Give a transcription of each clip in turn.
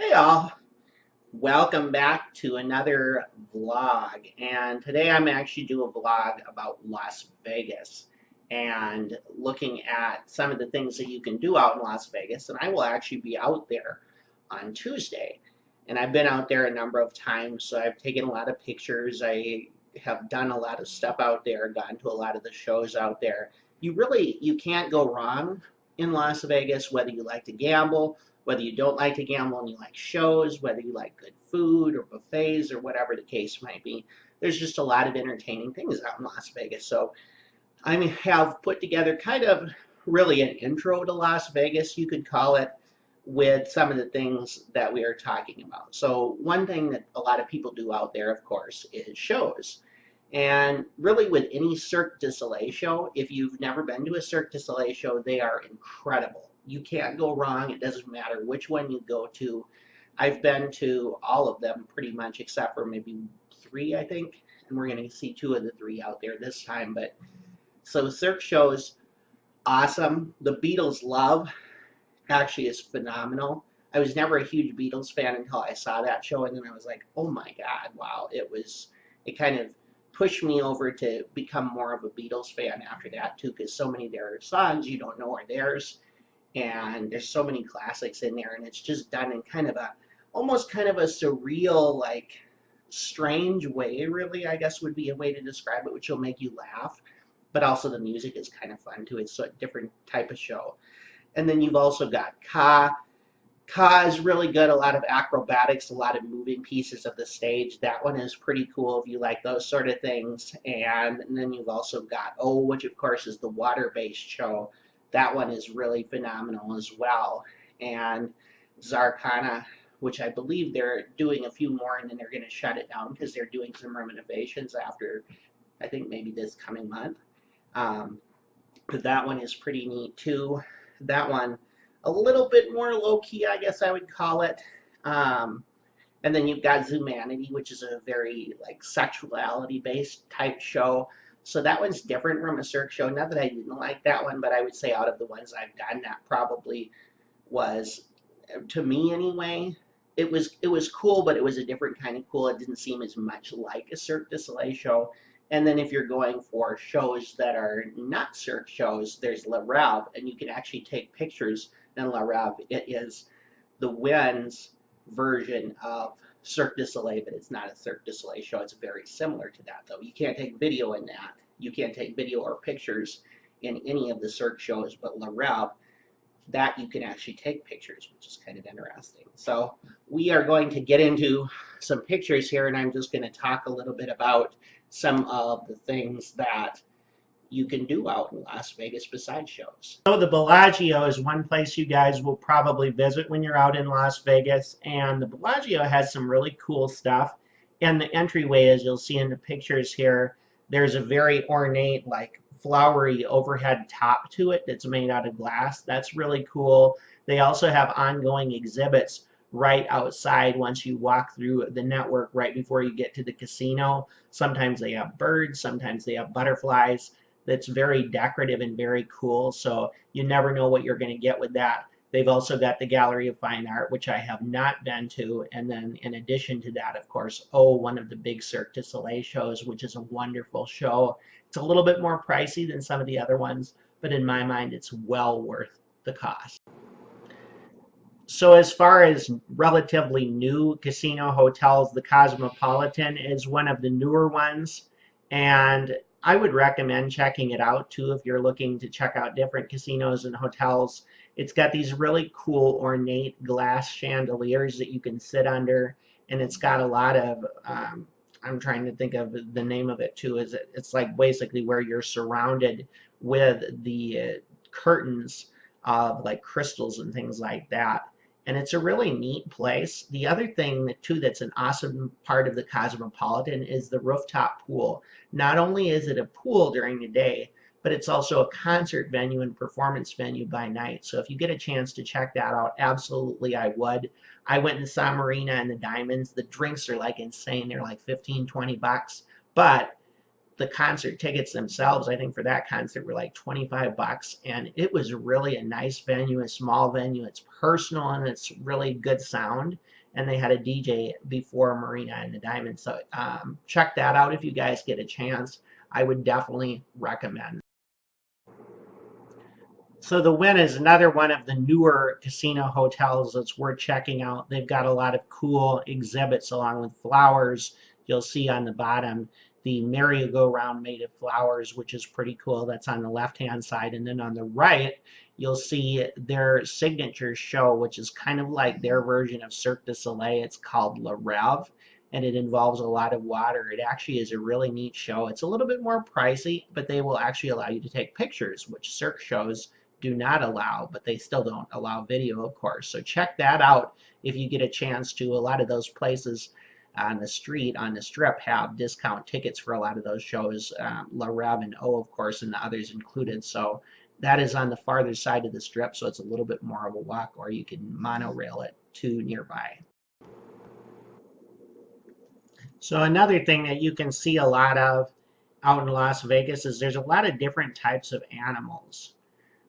Hey all, welcome back to another vlog. And today I'm actually doing a vlog about Las Vegas and looking at some of the things that you can do out in Las Vegas. And I will actually be out there on Tuesday. And I've been out there a number of times, so I've taken a lot of pictures. I have done a lot of stuff out there, gone to a lot of the shows out there. You can't go wrong in Las Vegas, whether you like to gamble, whether you don't like to gamble and you like shows, whether you like good food or buffets or whatever the case might be. There's just a lot of entertaining things out in Las Vegas. So I have put together kind of really an intro to Las Vegas, you could call it, with some of the things that we are talking about. So one thing that a lot of people do out there, of course, is shows. And really with any Cirque du Soleil show, if you've never been to a Cirque du Soleil show, they are incredible. You can't go wrong. It doesn't matter which one you go to. I've been to all of them pretty much except for maybe three, I think. And we're going to see two of the three out there this time. But so Cirque shows, awesome. The Beatles Love actually is phenomenal. I was never a huge Beatles fan until I saw that show, and then I was like, oh my God, wow. It kind of pushed me over to become more of a Beatles fan after that too, because so many of their songs you don't know are theirs, and there's so many classics in there, and it's just done in kind of a, almost kind of a surreal, like strange way, really, I guess would be a way to describe it, which will make you laugh. But also the music is kind of fun too. It's a different type of show. And then you've also got Ka. Ka is really good, a lot of acrobatics, a lot of moving pieces of the stage. That one is pretty cool if you like those sort of things. And then you've also got O, which of course is the water-based show. That one is really phenomenal as well. And Zarkana, which I believe they're doing a few more and then they're going to shut it down because they're doing some renovations after, I think, maybe this coming month. But that one is pretty neat too. That one a little bit more low-key, I guess I would call it. And then you've got Zumanity, which is a very like sexuality-based type show. So that one's different from a Cirque show. Not that I didn't like that one, but I would say out of the ones I've done, that probably was, to me anyway, it was cool, but it was a different kind of cool. It didn't seem as much like a Cirque du Soleil show. And then if you're going for shows that are not Cirque shows, there's Le Rêve, and you can actually take pictures in Le Rêve. It is the Wynn's version of Cirque du Soleil, but it's not a Cirque du Soleil show. It's very similar to that, though. You can't take video in that. You can't take video or pictures in any of the Cirque shows, but Le Rêve, that you can actually take pictures, which is kind of interesting. So we are going to get into some pictures here, and I'm just going to talk a little bit about some of the things that you can do out in Las Vegas besides shows. So the Bellagio is one place you guys will probably visit when you're out in Las Vegas, and the Bellagio has some really cool stuff. And the entryway, as you'll see in the pictures here, there's a very ornate, like flowery overhead top to it that's made out of glass. That's really cool. They also have ongoing exhibits right outside once you walk through the network right before you get to the casino. Sometimes they have birds, sometimes they have butterflies. That's very decorative and very cool, so you never know what you're going to get with that. They've also got the Gallery of Fine Art, which I have not been to, and then in addition to that, of course, one of the big Cirque du Soleil shows, which is a wonderful show. It's a little bit more pricey than some of the other ones, but in my mind, it's well worth the cost. So as far as relatively new casino hotels, the Cosmopolitan is one of the newer ones, and I would recommend checking it out too if you're looking to check out different casinos and hotels. It's got these really cool ornate glass chandeliers that you can sit under, and it's got a lot of, I'm trying to think of the name of it too, it's like basically where you're surrounded with the curtains of like crystals and things like that. And it's a really neat place. The other thing too that's an awesome part of the Cosmopolitan is the rooftop pool. Not only is it a pool during the day, but it's also a concert venue and performance venue by night. So if you get a chance to check that out, absolutely I would. I went and saw Marina and the Diamonds. The drinks are like insane. They're like 15, 20 bucks. But the concert tickets themselves, I think for that concert were like 25 bucks, and it was really a nice venue, a small venue. It's personal and it's really good sound. And they had a DJ before Marina and the Diamond. So check that out if you guys get a chance. I would definitely recommend. So the Wynn is another one of the newer casino hotels that's worth checking out. They've got a lot of cool exhibits along with flowers. You'll see on the bottom the merry-go-round made of flowers, which is pretty cool. That's on the left-hand side. And then on the right, you'll see their signature show, which is kind of like their version of Cirque du Soleil. It's called Le Rêve, and it involves a lot of water. It actually is a really neat show. It's a little bit more pricey, but they will actually allow you to take pictures, which Cirque shows do not allow, but they still don't allow video, of course. So check that out if you get a chance to. A lot of those places on the street, on the strip, have discount tickets for a lot of those shows, La Rev and O, of course, and the others included. So that is on the farther side of the strip, so it's a little bit more of a walk, or you can monorail it to nearby. So another thing that you can see a lot of out in Las Vegas is there's a lot of different types of animals.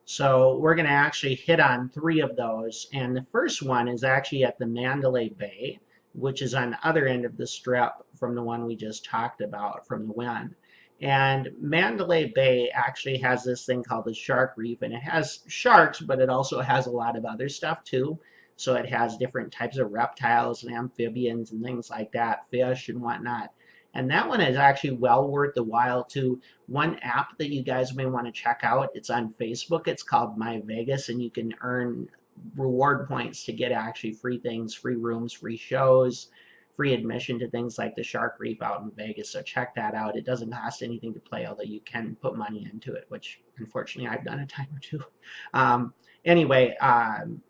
So we're going to actually hit on 3 of those. And the first one is actually at the Mandalay Bay, which is on the other end of the strip from the one we just talked about from the Wynn. And Mandalay Bay actually has this thing called the Shark Reef, and it has sharks, but it also has a lot of other stuff too. So it has different types of reptiles and amphibians and things like that, fish and whatnot. And that one is actually well worth the while too. One app that you guys may want to check out, it's on Facebook. It's called My Vegas, and you can earn reward points to get actually free things, free rooms, free shows, free admission to things like the Shark Reef out in Vegas. So check that out. It doesn't cost anything to play, although you can put money into it, which unfortunately I've done a time or two. Anyway,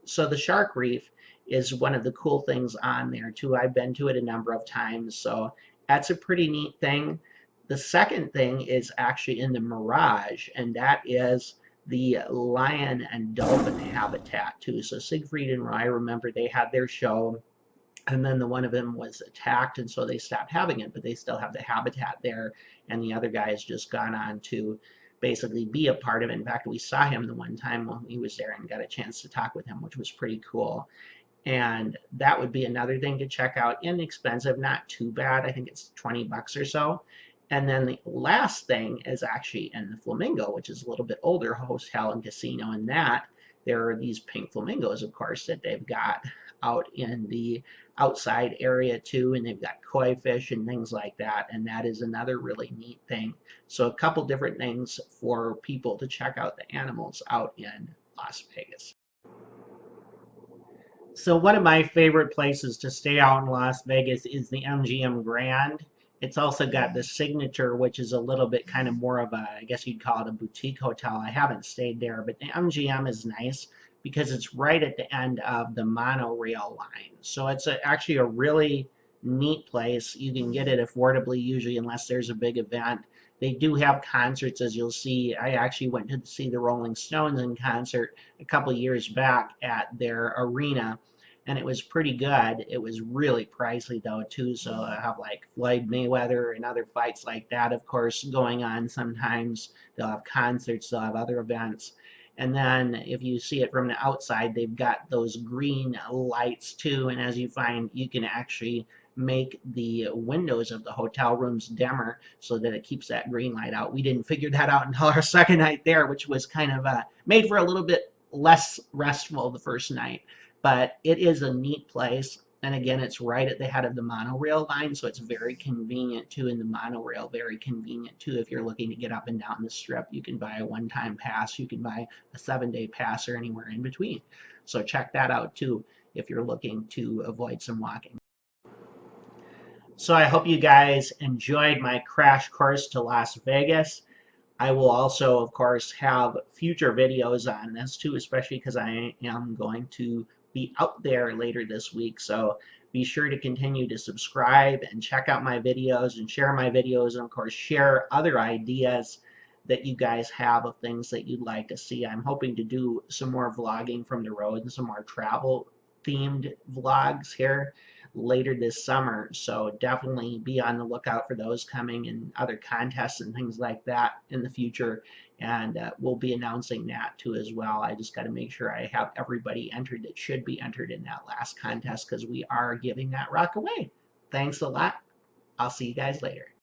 so the Shark Reef is one of the cool things on there too. I've been to it a number of times, so that's a pretty neat thing. The second thing is actually in the Mirage, and that is the lion and dolphin habitat too. So Siegfried and Roy, remember, they had their show, and then the one of them was attacked, and so they stopped having it, but they still have the habitat there, and the other guy has just gone on to basically be a part of it. In fact, we saw him the one time when he was there and got a chance to talk with him, which was pretty cool. And that would be another thing to check out. Inexpensive, not too bad. I think it's 20 bucks or so. And then the last thing is actually in the Flamingo, which is a little bit older hotel and casino. And that there are these pink flamingos, of course, that they've got out in the outside area too, and they've got koi fish and things like that, and that is another really neat thing. So a couple different things for people to check out the animals out in Las Vegas. So one of my favorite places to stay out in Las Vegas is the MGM Grand. It's also got the Signature, which is a little bit kind of more of a, I guess you'd call it a boutique hotel. I haven't stayed there, but the MGM is nice because it's right at the end of the monorail line. So it's actually a really neat place. You can get it affordably usually unless there's a big event. They do have concerts, as you'll see. I actually went to see the Rolling Stones in concert a couple years back at their arena, and it was pretty good. It was really pricey though too, so I have like Floyd Mayweather and other fights like that, of course, going on sometimes. They'll have concerts, they'll have other events. And then if you see it from the outside, they've got those green lights too, and as you find, you can actually make the windows of the hotel rooms dimmer so that it keeps that green light out. We didn't figure that out until our second night there, which was kind of made for a little bit less restful the first night. But it is a neat place. And again, it's right at the head of the monorail line, so it's very convenient too. In the monorail, very convenient too. If you're looking to get up and down the strip, you can buy a one-time pass, you can buy a 7-day pass, or anywhere in between. So check that out too if you're looking to avoid some walking. So I hope you guys enjoyed my crash course to Las Vegas. I will also, of course, have future videos on this too, especially because I am going to be out there later this week. So be sure to continue to subscribe and check out my videos and share my videos, and of course share other ideas that you guys have of things that you'd like to see. I'm hoping to do some more vlogging from the road and some more travel themed vlogs here. later this summer. So definitely be on the lookout for those coming, and other contests and things like that in the future. And we'll be announcing that too as well. I just got to make sure I have everybody entered that should be entered in that last contest, because we are giving that rock away. Thanks a lot. I'll see you guys later.